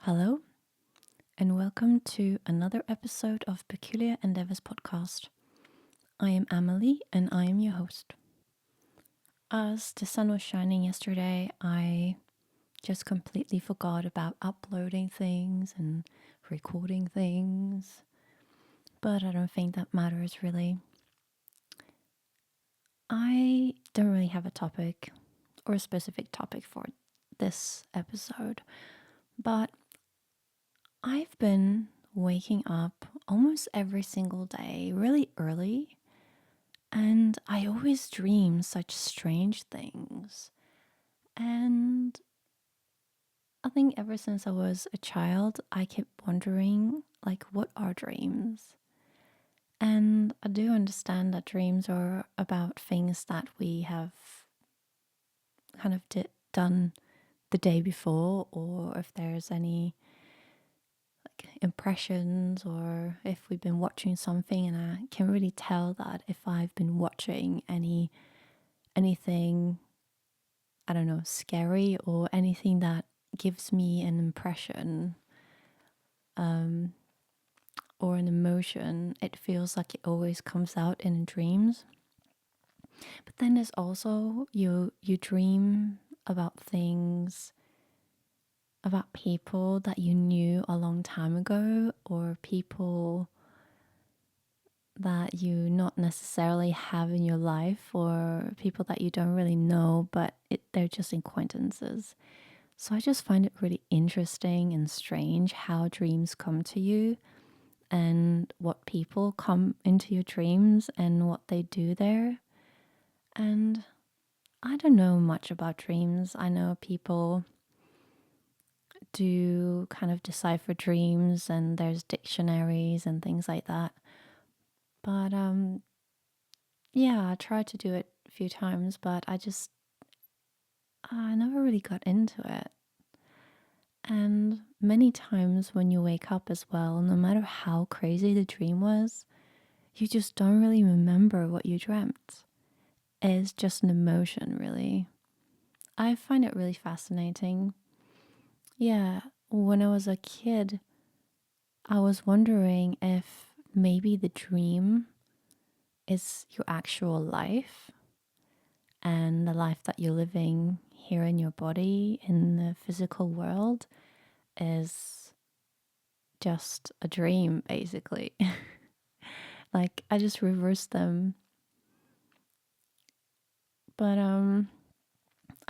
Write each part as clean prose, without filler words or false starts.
Hello, and welcome to another episode of Peculiar Endeavors podcast. I am Amelie, and I am your host. As the sun was shining yesterday, I just completely forgot about uploading things and recording things, but I don't think that matters really. I don't really have a topic or a specific topic for this episode, but I've been waking up almost every single day really early, and I always dream such strange things. And I think ever since I was a child, I kept wondering, like, what are dreams? And I do understand that dreams are about things that we have kind of done the day before, or if there's any impressions, or if we've been watching something. And I can really tell that if I've been watching anything, I don't know, scary or anything that gives me an impression, um, or an emotion, it feels like it always comes out in dreams. But then there's also you dream about things, about people that you knew a long time ago, or people that you not necessarily have in your life, or people that you don't really know, but they're just acquaintances. So I just find it really interesting and strange how dreams come to you, and what people come into your dreams and what they do there. And I don't know much about dreams. I know people do kind of decipher dreams, and there's dictionaries and things like that. But yeah, I tried to do it a few times, but I never really got into it. And many times when you wake up as well, no matter how crazy the dream was, you just don't really remember what you dreamt. It's just an emotion, really. I find it really fascinating. Yeah, when I was a kid, I was wondering if maybe the dream is your actual life, and the life that you're living here in your body, in the physical world, is just a dream, basically. Like, I just reversed them. But I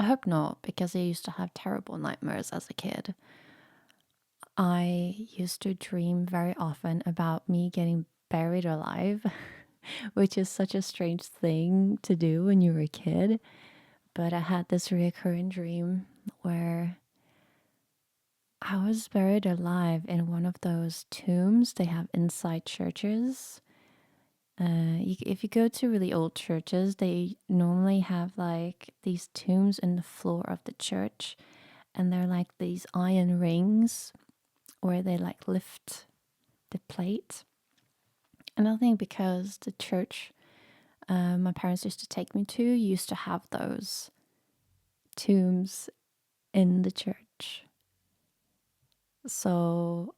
hope not, because I used to have terrible nightmares as a kid. I used to dream very often about me getting buried alive, which is such a strange thing to do when you were a kid. But I had this recurring dream where I was buried alive in one of those tombs they have inside churches. If you go to really old churches, they normally have like these tombs in the floor of the church, and they're like these iron rings where they like lift the plate. And I think because the church my parents used to take me to used to have those tombs in the church. So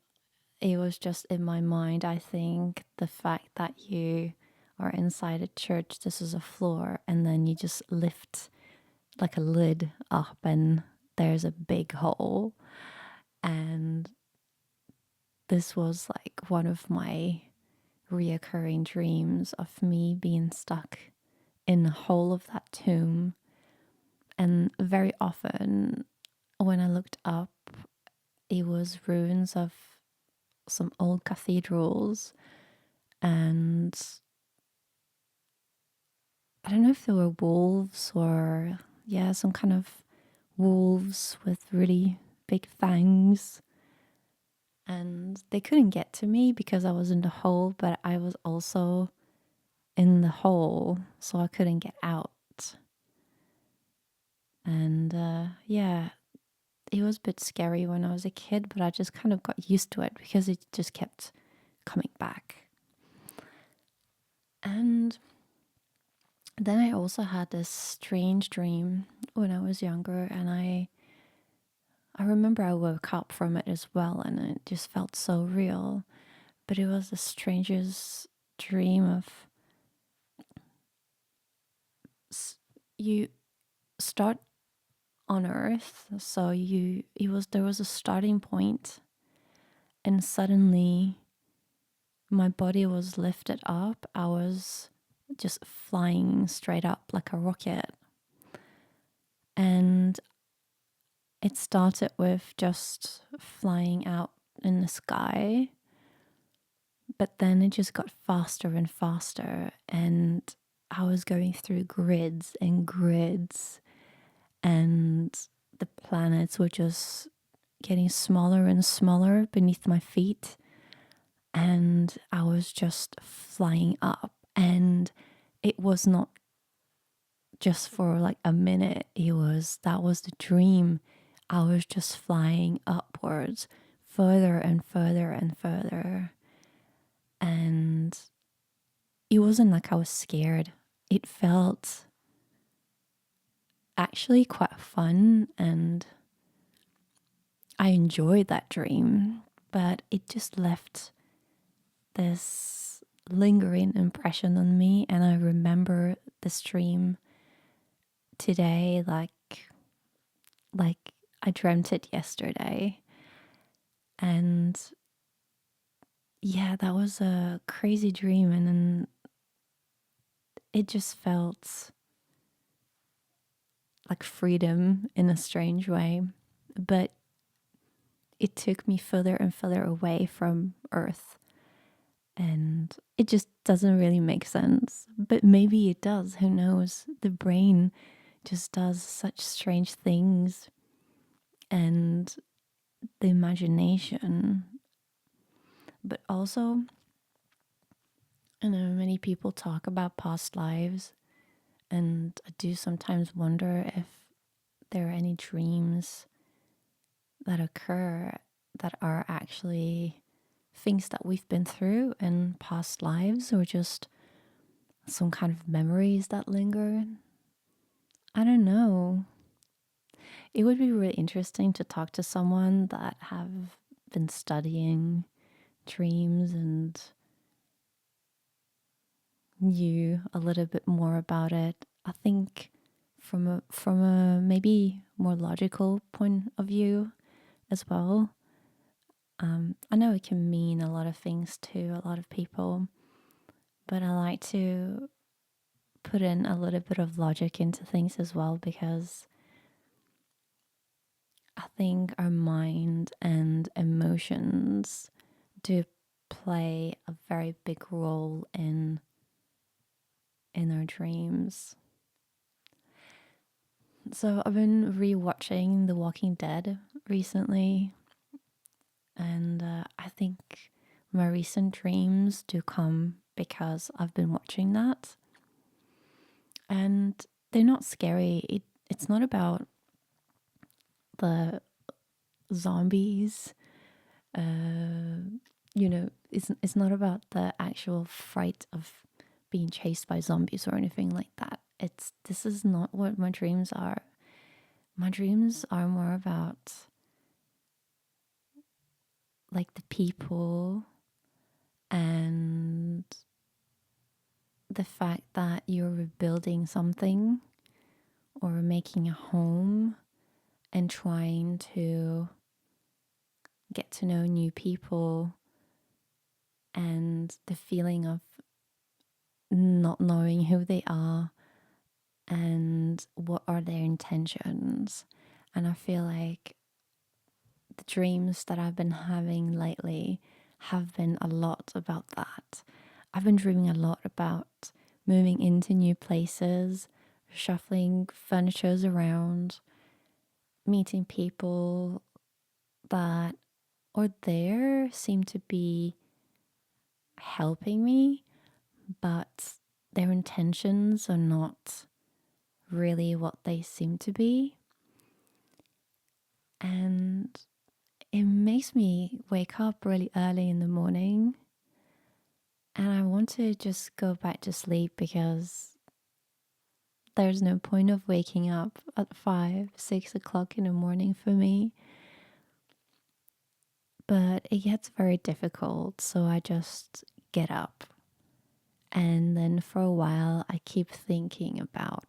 it was just in my mind, I think, the fact that you are inside a church, this is a floor, and then you just lift like a lid up, and there's a big hole. And this was like one of my reoccurring dreams of me being stuck in the hole of that tomb. And very often when I looked up, it was ruins of some old cathedrals, and I don't know if they were wolves or, yeah, some kind of wolves with really big fangs. And they couldn't get to me because I was in the hole, but I was also in the hole, so I couldn't get out. And yeah, it was a bit scary when I was a kid, but I just kind of got used to it because it just kept coming back. And then I also had this strange dream when I was younger, and I I remember I woke up from it as well, and it just felt so real. But it was the strangest dream of you start on Earth, so there was a starting point, and suddenly my body was lifted up. I was just flying straight up like a rocket, and it started with just flying out in the sky, but then it just got faster and faster, and I was going through grids and grids, and the planets were just getting smaller and smaller beneath my feet, and I was just flying up. And it was not just for like a minute, that was the dream. I was just flying upwards, further and further and further. And it wasn't like I was scared. It felt actually quite fun, and I enjoyed that dream, but it just left this lingering impression on me. And I remember this dream today like I dreamt it yesterday. And yeah, that was a crazy dream, and then it just felt like freedom in a strange way. But it took me further and further away from Earth, and it just doesn't really make sense. But maybe it does, who knows? The brain just does such strange things, and the imagination. But also, I know many people talk about past lives, and I do sometimes wonder if there are any dreams that occur that are actually things that we've been through in past lives, or just some kind of memories that linger. I don't know. It would be really interesting to talk to someone that have been studying dreams and knew a little bit more about it. I think from a maybe more logical point of view as well. I know it can mean a lot of things to a lot of people, but I like to put in a little bit of logic into things as well, because I think our mind and emotions do play a very big role in our dreams. So I've been rewatching The Walking Dead recently, and I think my recent dreams do come because I've been watching that. And they're not scary. It's not about the zombies. It's not about the actual fright of being chased by zombies or anything like that. This is not what my dreams are. My dreams are more about like the people, and the fact that you're rebuilding something or making a home and trying to get to know new people, and the feeling of not knowing who they are and what are their intentions. And I feel like the dreams that I've been having lately have been a lot about that. I've been dreaming a lot about moving into new places, shuffling furnitures around, meeting people that are there, seem to be helping me, but their intentions are not really what they seem to be. And it makes me wake up really early in the morning, and I want to just go back to sleep, because there's no point of waking up at 5, 6 o'clock in the morning for me. But it gets very difficult, so I just get up. And then for a while, I keep thinking about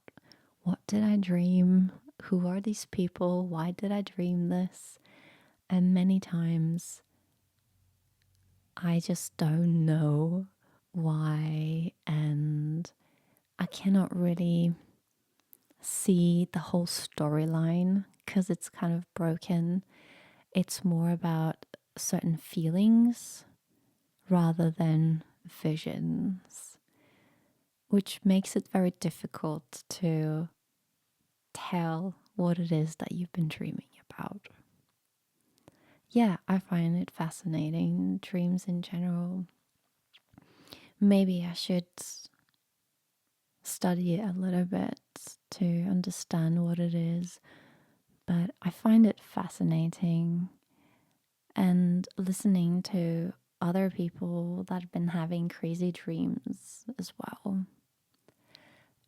what did I dream? Who are these people? Why did I dream this? And many times I just don't know why, and I cannot really see the whole storyline because it's kind of broken. It's more about certain feelings rather than visions, which makes it very difficult to tell what it is that you've been dreaming about. Yeah, I find it fascinating, dreams in general. Maybe I should study it a little bit to understand what it is, but I find it fascinating. And listening to other people that have been having crazy dreams as well.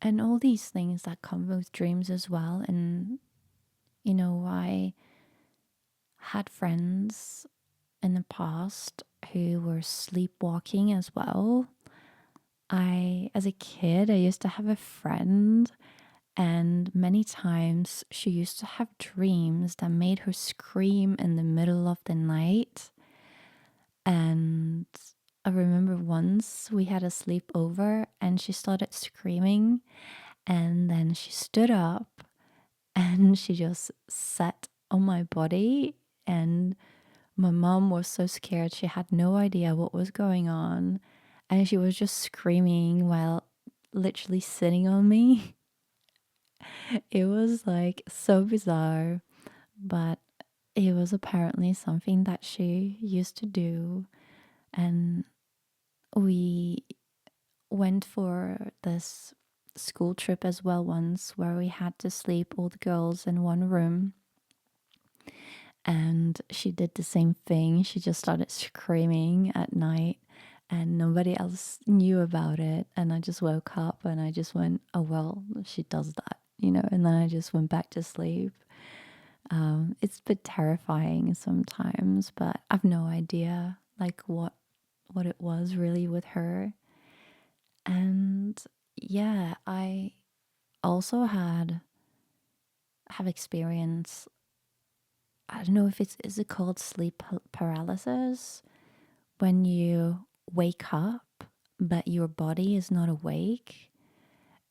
And all these things that come with dreams as well. And, I had friends in the past who were sleepwalking as well. As a kid, I used to have a friend, and many times she used to have dreams that made her scream in the middle of the night. And I remember once we had a sleepover and she started screaming, and then she stood up and she just sat on my body. And my mom was so scared. She had no idea what was going on. And she was just screaming while literally sitting on me. It was like so bizarre, but it was apparently something that she used to do. And we went for this school trip as well once where we had to sleep all the girls in one room. And she did the same thing. She just started screaming at night and nobody else knew about it. And I just woke up and I just went, oh, well, she does that, and then I just went back to sleep. It's a bit terrifying sometimes, but I've no idea like what it was really with her. And yeah, I also have experience. I don't know if is it called sleep paralysis, when you wake up but your body is not awake,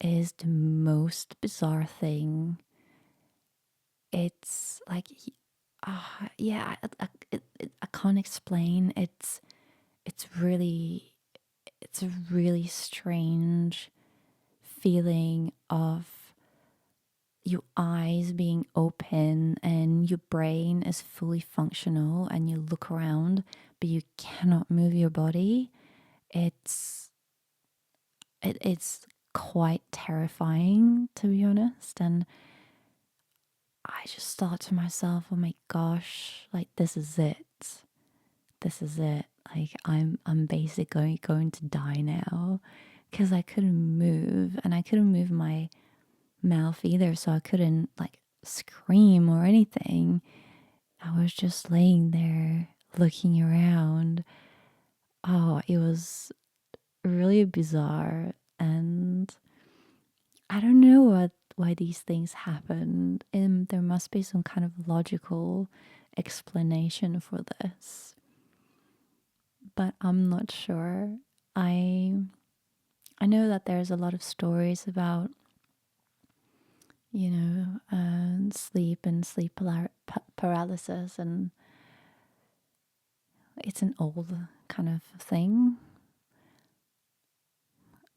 is the most bizarre thing. It's like, yeah, I can't explain. It's it's a really strange feeling of your eyes being open and your brain is fully functional and you look around but you cannot move your body. It's quite terrifying, to be honest. And I just thought to myself, oh my gosh, like this is it. This is it. Like I'm basically going to die now because I couldn't move and I couldn't move my mouth either, so I couldn't like scream or anything. I was just laying there looking around. Oh, it was really bizarre, and I don't know why these things happened. And there must be some kind of logical explanation for this, but I'm not sure. I I know that there's a lot of stories about sleep and sleep paralysis, and it's an old kind of thing,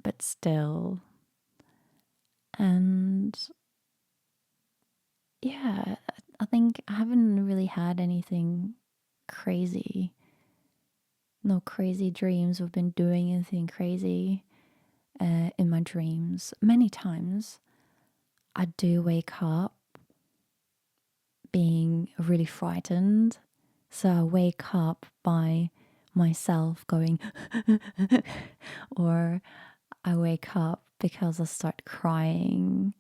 but still. And yeah, I think I haven't really had anything crazy, no crazy dreams or been doing anything crazy in my dreams. Many times I do wake up being really frightened. So I wake up by myself going, or I wake up because I start crying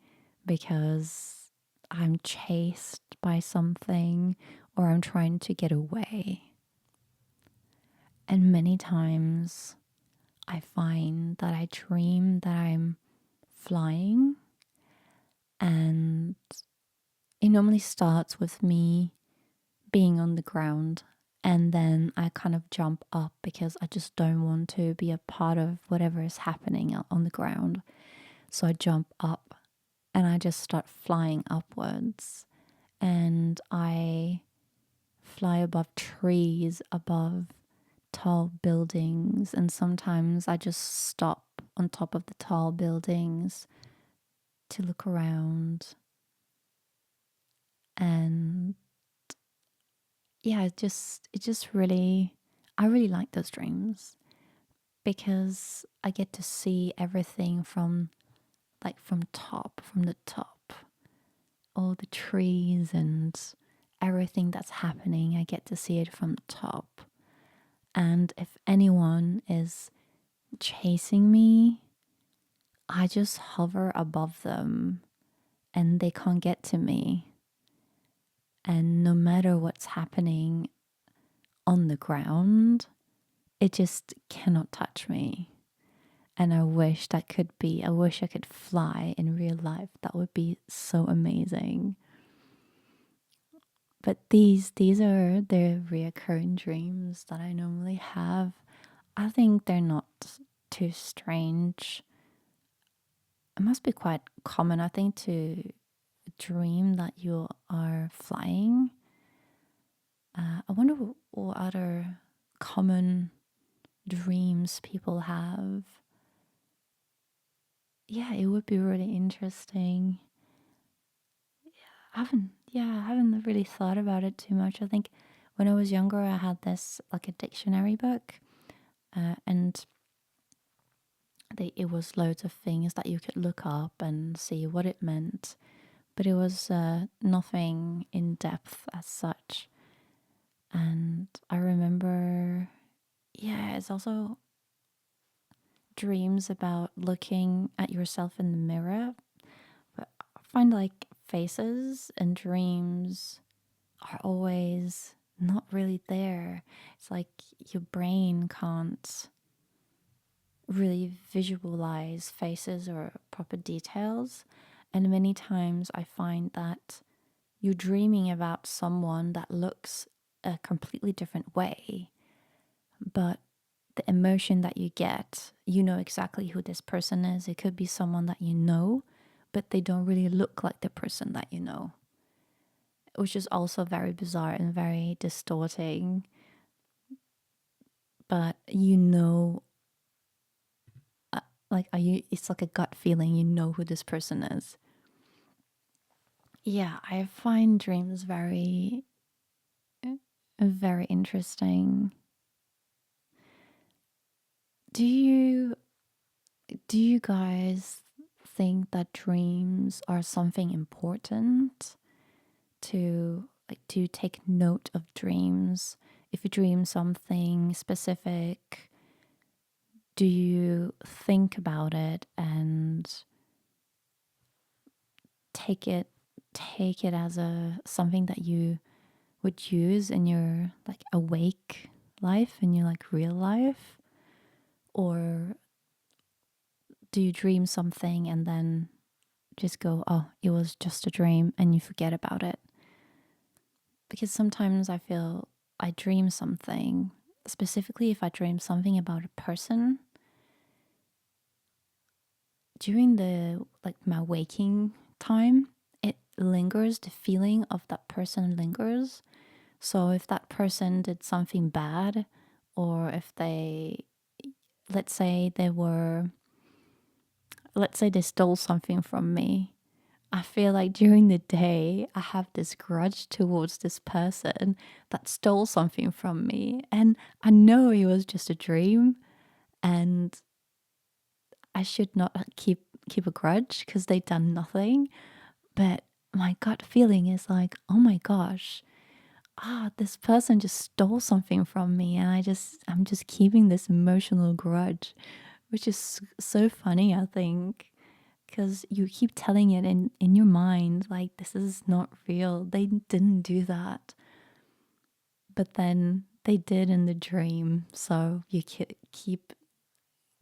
because I'm chased by something or I'm trying to get away. And many times I find that I dream that I'm flying, and it normally starts with me being on the ground, and then I kind of jump up because I just don't want to be a part of whatever is happening on the ground. So I jump up and I just start flying upwards, and I fly above trees, above tall buildings, and sometimes I just stop on top of the tall buildings to look around. And yeah, it just really, I really like those dreams because I get to see everything from from the top, all the trees and everything that's happening. I get to see it from the top. And if anyone is chasing me, I just hover above them and they can't get to me. And no matter what's happening on the ground, it just cannot touch me. And I wish that could be, I wish I could fly in real life. That would be so amazing. But these are the reoccurring dreams that I normally have. I think they're not too strange. It must be quite common, I think, to dream that you are flying. I wonder what other common dreams people have. Yeah, it would be really interesting. I haven't really thought about it too much. I think when I was younger, I had this like a dictionary book, and it was loads of things that you could look up and see what it meant, but it was nothing in depth as such. And I remember, yeah, it's also dreams about looking at yourself in the mirror. But I find like faces and dreams are always not really there. It's like your brain can't really visualize faces or proper details. And many times I find that you're dreaming about someone that looks a completely different way, but the emotion that you get, you know exactly who this person is. It could be someone that you know, but they don't really look like the person that you know, which is also very bizarre and very distorting. But you know, are you? It's like a gut feeling. You know who this person is. Yeah, I find dreams very interesting. Do you do you guys think that dreams are something important to like to take note of dreams? If you dream something specific, do you think about it and take it take it as a something that you would use in your like awake life, in your like real life? Or do you dream something and then just go, oh, it was just a dream, and you forget about it? Because sometimes I feel I dream something, specifically if I dream something about a person, during the like my waking time, it lingers, the feeling of that person lingers. So if that person did something bad, or if they, let's say they were, let's say they stole something from me, I feel like during the day I have this grudge towards this person that stole something from me. And I know it was just a dream, and I should not keep a grudge because they done nothing. But my gut feeling is like, oh my gosh, this person just stole something from me, and I'm just keeping this emotional grudge, which is so funny, I think, because you keep telling it in your mind like this is not real. They didn't do that. But then they did in the dream, so you keep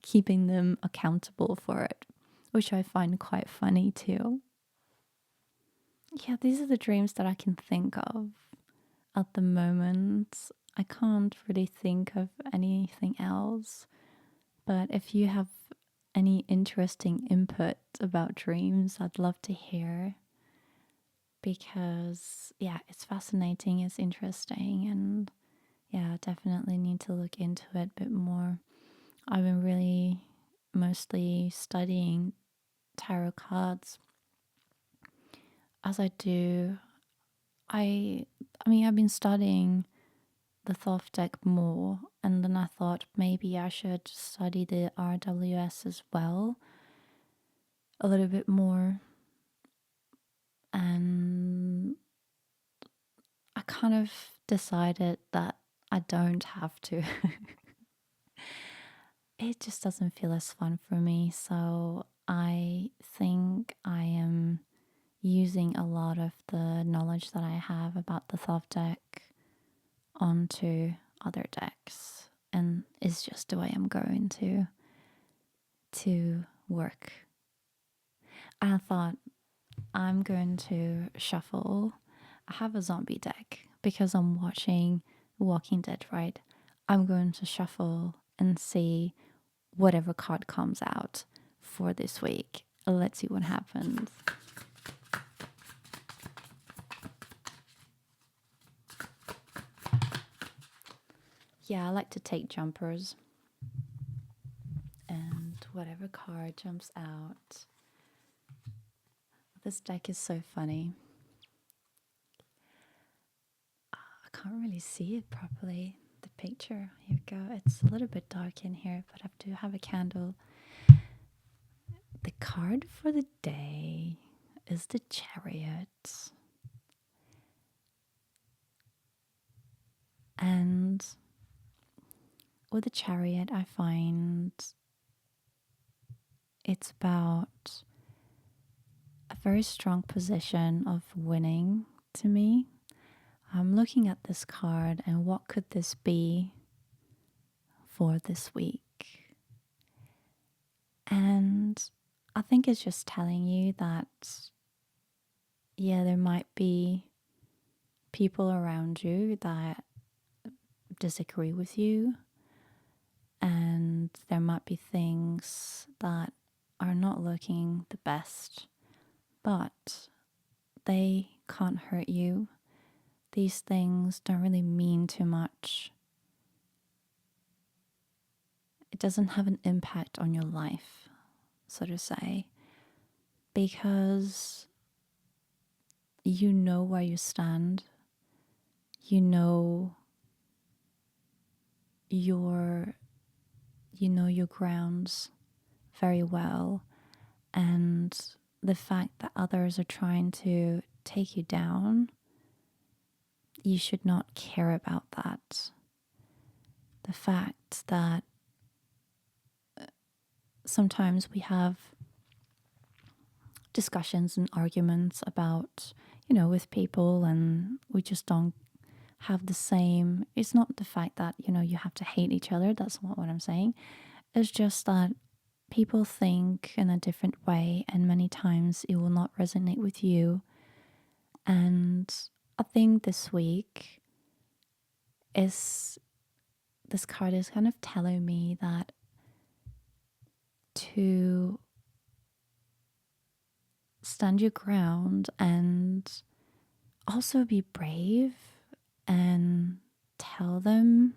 keeping them accountable for it, which I find quite funny too. Yeah, these are the dreams that I can think of at the moment. I can't really think of anything else. But if you have any interesting input about dreams, I'd love to hear, because, yeah, it's fascinating, it's interesting, and yeah, definitely need to look into it a bit more. I've been really mostly studying tarot cards as I do. I mean, I've been studying the Thoth deck more, and then I thought maybe I should study the RWS as well a little bit more. And I kind of decided that I don't have to. It just doesn't feel as fun for me. So I think I am using a lot of the knowledge that I have about the Thoth deck onto other decks. And it's just the way I'm going to work. I thought I'm going to shuffle. I have a zombie deck because I'm watching Walking Dead, right? I'm going to shuffle and see whatever card comes out for this week. Let's see what happens. Yeah, I like to take jumpers. And whatever card jumps out. This deck is so funny. I can't really see it properly. The picture. Here we go. It's a little bit dark in here, but I do have a candle. The card for the day is the Chariot. And with the Chariot, I find it's about a very strong position of winning to me. I'm looking at this card and what could this be for this week? And I think it's just telling you that, yeah, there might be people around you that disagree with you, and there might be things that are not looking the best, but they can't hurt you. These things don't really mean too much. It doesn't have an impact on your life, so to say, because you know where you stand. You know your grounds very well, and the fact that others are trying to take you down, you should not care about that. The fact that sometimes we have discussions and arguments about, with people, and we just don't have the same. It's not the fact that, you have to hate each other. That's not what I'm saying. It's just that people think in a different way, and many times it will not resonate with you. And I think this week this card is kind of telling me that to stand your ground and also be brave and tell them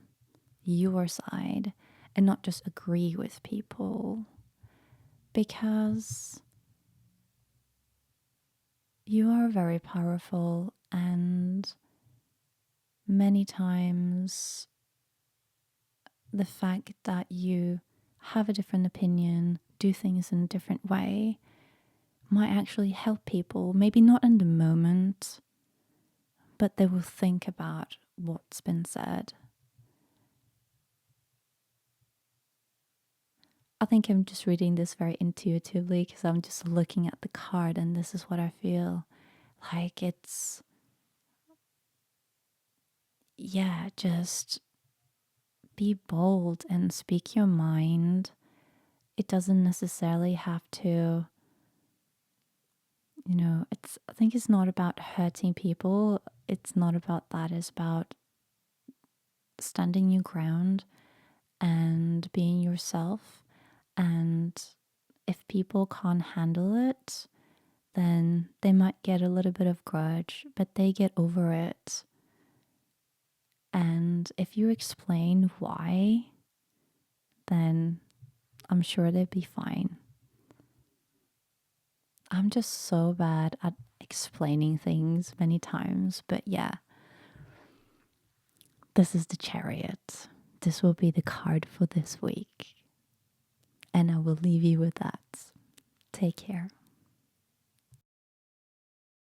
your side and not just agree with people, because you are very powerful, and many times the fact that you have a different opinion, do things in a different way, might actually help people. Maybe not in the moment, but they will think about what's been said. I think I'm just reading this very intuitively because I'm just looking at the card, and this is what I feel like. It's, yeah, just be bold and speak your mind. It doesn't necessarily have to, I think it's not about hurting people. It's not about that. It's about standing your ground and being yourself. And if people can't handle it, then they might get a little bit of grudge, but they get over it. And if you explain why, then I'm sure they'd be fine. I'm just so bad at explaining things many times, but yeah, this is the Chariot. This will be the card for this week. And I will leave you with that. Take care.